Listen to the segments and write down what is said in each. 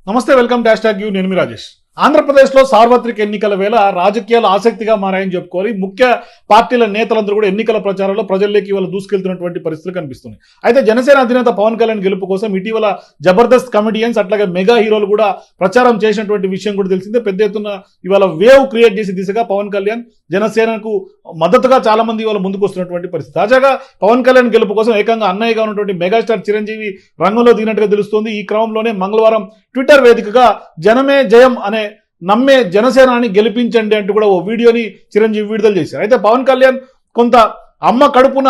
నమస్తే, welcome dash tag you. నేను మీ రాజేష్. ఆంధ్రప్రదేశ్లో సార్వత్రిక ఎన్నికల వేళ రాజకీయాలు ఆసక్తిగా మారాయని చెప్పుకోవాలి. ముఖ్య పార్టీల నేతలందరూ కూడా ఎన్నికల ప్రచారంలో ప్రజల్లోకి ఇవాళ దూసుకెళ్తున్నటువంటి పరిస్థితులు కనిపిస్తున్నాయి. అయితే జనసేన అధినేత పవన్ కళ్యాణ్ గెలుపు కోసం ఇటీవల జబర్దస్త్ కమెడియన్స్ అట్లాగే మెగా హీరోలు కూడా ప్రచారం చేసినటువంటి విషయం కూడా తెలిసిందే. పెద్ద ఎత్తున ఇవాళ వేవ్ క్రియేట్ చేసే దిశగా పవన్ కళ్యాణ్ జనసేనకు మద్దతుగా చాలా మంది ఇవాళ ముందుకు వస్తున్నటువంటి పరిస్థితి. తాజాగా పవన్ కళ్యాణ్ గెలుపు కోసం ఏకంగా అన్నయ్యగా ఉన్నటువంటి మెగాస్టార్ చిరంజీవి రంగంలో దిగినట్టుగా తెలుస్తోంది. ఈ క్రమంలోనే మంగళవారం ట్విట్టర్ వేదికగా జనమే జయం అనే నమ్మే జనసేనాని గెలిపించండి అంటూ కూడా ఓ వీడియోని చిరంజీవి విడుదల చేశారు. అయితే పవన్ కళ్యాణ్ కొంత అమ్మ కడుపున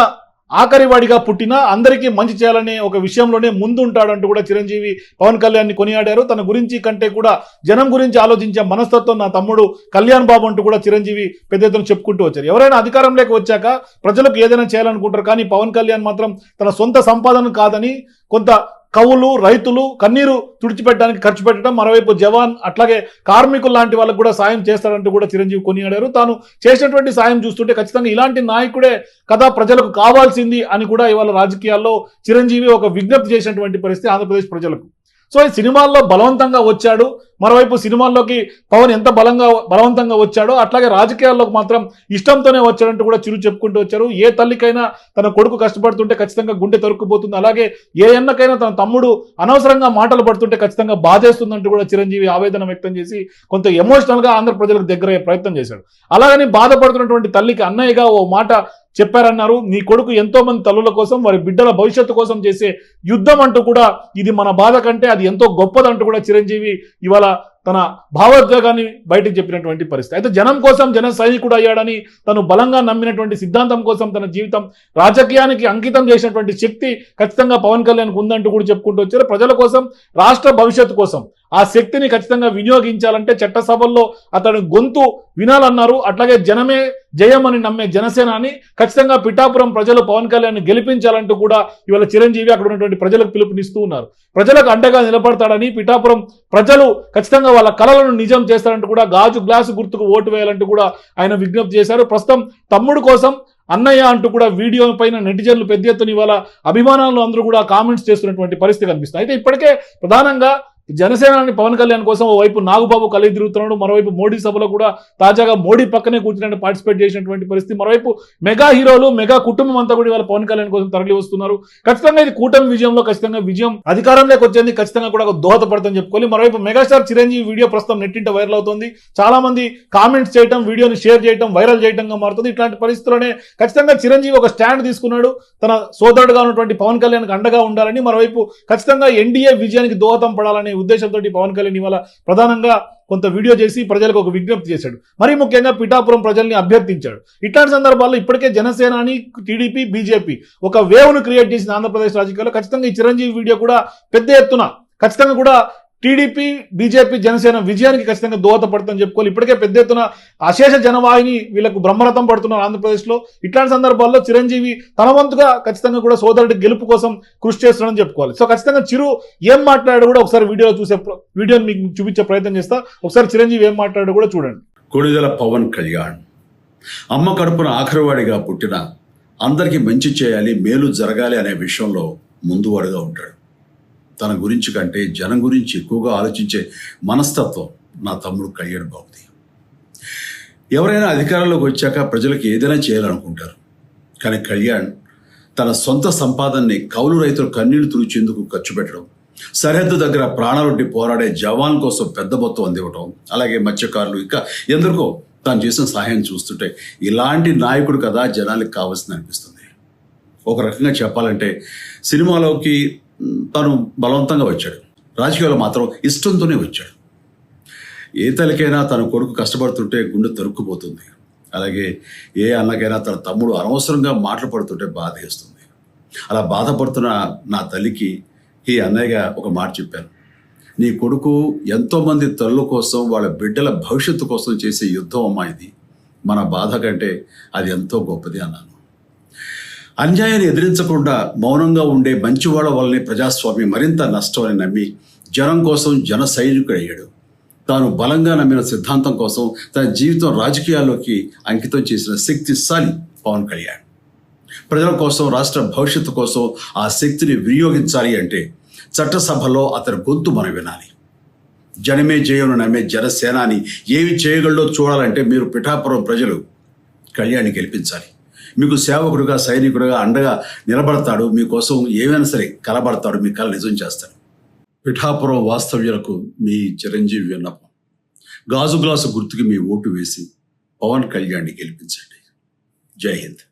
ఆఖరి వాడిగా పుట్టినా అందరికీ మంచి చేయాలనే ఒక విషయంలోనే ముందుంటాడంటూ కూడా చిరంజీవి పవన్ కళ్యాణ్ ని కొనియాడారు. తన గురించి కంటే కూడా జనం గురించి ఆలోచించే మనస్తత్వం నా తమ్ముడు కళ్యాణ్ బాబు అంటూ కూడా చిరంజీవి పెద్ద ఎత్తున చెప్పుకుంటూ వచ్చారు. ఎవరైనా అధికారంలోకి వచ్చాక ప్రజలకు ఏదైనా చేయాలనుకుంటారు, కానీ పవన్ కళ్యాణ్ మాత్రం తన సొంత సంపాదన కాదని కొంత కవులు రైతులు కన్నీరు తుడిచిపెట్టడానికి ఖర్చు పెట్టడం, మరోవైపు జవాన్ అట్లాగే కార్మికులు లాంటి వాళ్ళకు కూడా సాయం చేస్తాడంటూ కూడా చిరంజీవి కొనియాడారు. తాను చేసినటువంటి సాయం చూస్తుంటే ఖచ్చితంగా ఇలాంటి నాయకుడే కదా ప్రజలకు కావాల్సింది అని కూడా ఇవాళ రాజకీయాల్లో చిరంజీవి ఒక విజ్ఞప్తి చేసినటువంటి పరిస్థితి ఆంధ్రప్రదేశ్ ప్రజలకు. సో ఈ సినిమాల్లో బలవంతంగా వచ్చాడు, మరోవైపు సినిమాల్లోకి పవన్ ఎంత బలవంతంగా వచ్చాడో అట్లాగే రాజకీయాల్లోకి మాత్రం ఇష్టంతోనే వచ్చాడంటూ కూడా చిరు చెప్పుకుంటూ వచ్చారు. ఏ తల్లికైనా తన కొడుకు కష్టపడుతుంటే ఖచ్చితంగా గుండె తరుక్కుపోతుంది, అలాగే ఏ ఎన్నకైనా తన తమ్ముడు అనవసరంగా మాటలు పడుతుంటే ఖచ్చితంగా బాధేస్తుందంటూ కూడా చిరంజీవి ఆవేదన వ్యక్తం చేసి కొంత ఎమోషనల్ గా ఆంధ్ర ప్రజలకు దగ్గరయ్యే ప్రయత్నం చేశాడు. అలాగని బాధపడుతున్నటువంటి తల్లికి అన్నయ్యగా ఓ మాట చెప్పారన్నారు. నీ కొడుకు ఎంతో మంది తల్లుల కోసం వారి బిడ్డల భవిష్యత్తు కోసం చేసే యుద్ధం అంటూ కూడా ఇది మన బాధ కంటే అది ఎంతో గొప్పదంటూ కూడా చిరంజీవి ఇవాళ తన భావోద్వేగాన్ని బయటకు చెప్పినటువంటి పరిస్థితి. అయితే జనం కోసం జన సైనికుడు అయ్యాడని తను బలంగా నమ్మినటువంటి సిద్ధాంతం కోసం తన జీవితం రాజకీయానికి అంకితం చేసినటువంటి శక్తి ఖచ్చితంగా పవన్ కళ్యాణ్కి ఉందంటూ కూడా చెప్పుకుంటూ వచ్చారు. ప్రజల కోసం, రాష్ట్ర భవిష్యత్తు కోసం ఆ శక్తిని ఖచ్చితంగా వినియోగించాలంటే చట్టసభల్లో అతడు గొంతు వినాలన్నారు. అట్లాగే జనమే జయం అని నమ్మే జనసేనాని ఖచ్చితంగా పిఠాపురం ప్రజలు పవన్ కళ్యాణ్ గెలిపించాలంటూ కూడా ఇవాళ చిరంజీవి అక్కడ ఉన్నటువంటి ప్రజలకు పిలుపునిస్తూ ఉన్నారు. ప్రజలకు అండగా నిలబడతాడని, పిఠాపురం ప్రజలు ఖచ్చితంగా వాళ్ళ కలలను నిజం చేస్తారంటూ కూడా గాజు గ్లాసు గుర్తుకు ఓటు వేయాలంటూ కూడా ఆయన విజ్ఞప్తి చేశారు. ప్రస్తుతం తమ్ముడు కోసం అన్నయ్య అంటూ కూడా వీడియో పైన నెటిజన్లు పెద్ద ఎత్తున ఇవాళ అభిమానులు అందరూ కూడా కామెంట్స్ చేస్తున్నటువంటి పరిస్థితి కనిపిస్తుంది. అయితే ఇప్పటికే ప్రధానంగా జనసేనాని పవన్ కళ్యాణ్ కోసం ఓవైపు నాగుబాబు కలిగి తిరుగుతున్నాడు, మరోవైపు మోడీ సభలో కూడా తాజాగా మోడీ పక్కనే కూర్చుని పార్టిసిపేట్ చేసినటువంటి పరిస్థితి. మరోవైపు మెగా హీరోలు, మెగా కుటుంబం అంతా కూడా ఇవాళ పవన్ కళ్యాణ్ కోసం తరలి వస్తున్నారు. ఖచ్చితంగా ఇది కూటమి విజయంలో ఖచ్చితంగా విజయం అధికారంలోకి వచ్చేది ఖచ్చితంగా కూడా దోహదపడతామని చెప్పుకోవాలి. మరోవైపు మెగాస్టార్ చిరంజీవి వీడియో ప్రస్తుతం నెట్టింట వైరల్ అవుతుంది. చాలా మంది కామెంట్స్ చేయడం, వీడియోని షేర్ చేయడం, వైరల్ చేయడంగా మారుతుంది. ఇట్లాంటి పరిస్థితుల్లోనే ఖచ్చితంగా చిరంజీవి ఒక స్టాండ్ తీసుకున్నాడు. తన సోదరుడుగా ఉన్నటువంటి పవన్ కళ్యాణ్కి అండగా ఉండాలని, మరోవైపు ఖచ్చితంగా ఎన్డీఏ విజయానికి దోహదం పడాలని ఉద్దేశంతో పవన్ కళ్యాణ్ ఇవాళ ప్రధానంగా కొంత వీడియో చేసి ప్రజలకు ఒక విజ్ఞప్తి చేశాడు. మరీ ముఖ్యంగా పిఠాపురం ప్రజల్ని అభ్యర్థించాడు. ఇట్లాంటి సందర్భాల్లో ఇప్పటికే జనసేనాని, టీడీపీ, బీజేపీ ఒక వేవ్ ను క్రియేట్ చేసిన ఆంధ్రప్రదేశ్ రాజకీయాల్లో ఖచ్చితంగా ఈ చిరంజీవి వీడియో కూడా పెద్ద ఎత్తున ఖచ్చితంగా కూడా టీడీపీ, బీజేపీ, జనసేన విజయానికి ఖచ్చితంగా దోహదపడుతుందని చెప్పుకోవాలి. ఇప్పటికే పెద్ద ఎత్తున అశేష జనవాహిని వీళ్ళకు బ్రహ్మరథం పడుతున్నారు ఆంధ్రప్రదేశ్లో. ఇట్లాంటి సందర్భాల్లో చిరంజీవి తన వంతుగా ఖచ్చితంగా కూడా సోదరుడి గెలుపు కోసం కృషి చేస్తున్నాడని చెప్పుకోవాలి. సో ఖచ్చితంగా చిరు ఏం మాట్లాడాడు కూడా ఒకసారి వీడియోని మీకు చూపించే ప్రయత్నం చేస్తా. ఒకసారి చిరంజీవి ఏం మాట్లాడాడు కూడా చూడండి. కొణిదెల పవన్ కళ్యాణ్ అమ్మ కడుపున ఆఖరివాడిగా పుట్టిన అందరికీ మంచి చేయాలి, మేలు జరగాలి అనే విషయంలో ముందువాడుగా ఉంటాడు. తన గురించి కంటే జనం గురించి ఎక్కువగా ఆలోచించే మనస్తత్వం నా తమ్ముడు కళ్యాణ్ బాబుది. ఎవరైనా అధికారంలోకి వచ్చాక ప్రజలకు ఏదైనా చేయాలనుకుంటారు, కానీ కళ్యాణ్ తన సొంత సంపాదనని కౌలు రైతులు కన్నీళ్లు తుడిచేందుకు ఖర్చు పెట్టడం, సరిహద్దు దగ్గర ప్రాణాలొడ్డి పోరాడే జవాన్ కోసం పెద్ద మొత్తం అందివ్వటం, అలాగే మత్స్యకారులు ఇంకా ఎందరికో తాను చేసిన సహాయం చూస్తుంటే ఇలాంటి నాయకుడు కదా జనాలకు కావాల్సింది అనిపిస్తుంది. ఒక రకంగా చెప్పాలంటే సినిమాలోకి తను బలవంతంగా వచ్చాడు, రాజకీయాల్లో మాత్రం ఇష్టంతోనే వచ్చాడు. ఏ తల్లికైనా తన కొడుకు కష్టపడుతుంటే గుండె తరుక్కుపోతుంది, అలాగే ఏ అన్నకైనా తన తమ్ముడు అనవసరంగా మాటలు పడుతుంటే బాధేస్తుంది. అలా బాధపడుతున్న నా తల్లికి ఈ అన్నయ్యగా ఒక మాట చెప్పాను. నీ కొడుకు ఎంతోమంది తల్లుల కోసం, వాళ్ళ బిడ్డల భవిష్యత్తు కోసం చేసే యుద్ధం అమ్మా ఇది. మన బాధ కంటే అది ఎంతో గొప్పది అన్నాను. అన్యాయాన్ని ఎదిరించకుండా మౌనంగా ఉండే మంచివాళ్ల వల్లనే ప్రజాస్వామ్యం మరింత నష్టం అని నమ్మి జనం కోసం జన సైనికుడు అయ్యాడు. తాను బలంగా నమ్మిన సిద్ధాంతం కోసం తన జీవితం రాజకీయాల్లోకి అంకితం చేసిన శక్తిశాలి పవన్ కళ్యాణ్. ప్రజల కోసం, రాష్ట్ర భవిష్యత్తు కోసం ఆ శక్తిని వినియోగించాలి అంటే చట్టసభలో అతని గొంతు మనం వినాలి. జనమే జయను నమ్మే జనసేనాని ఏమి చేయగలడో చూడాలంటే మీరు పిఠాపురం ప్రజలు కళ్యాణ్ని గెలిపించాలి. మీకు సేవకుడుగా, సైనికుడుగా అండగా నిలబడతాడు. మీకోసం ఏమైనా సరే కలబడతాడు. మీ కళ నిజం చేస్తాడు. పిఠాపురం వాస్తవ్యులకు మీ చిరంజీవి విన్నపం, గాజు గ్లాసు గుర్తుకి మీ ఓటు వేసి పవన్ కళ్యాణ్ని గెలిపించండి. జై హింద్.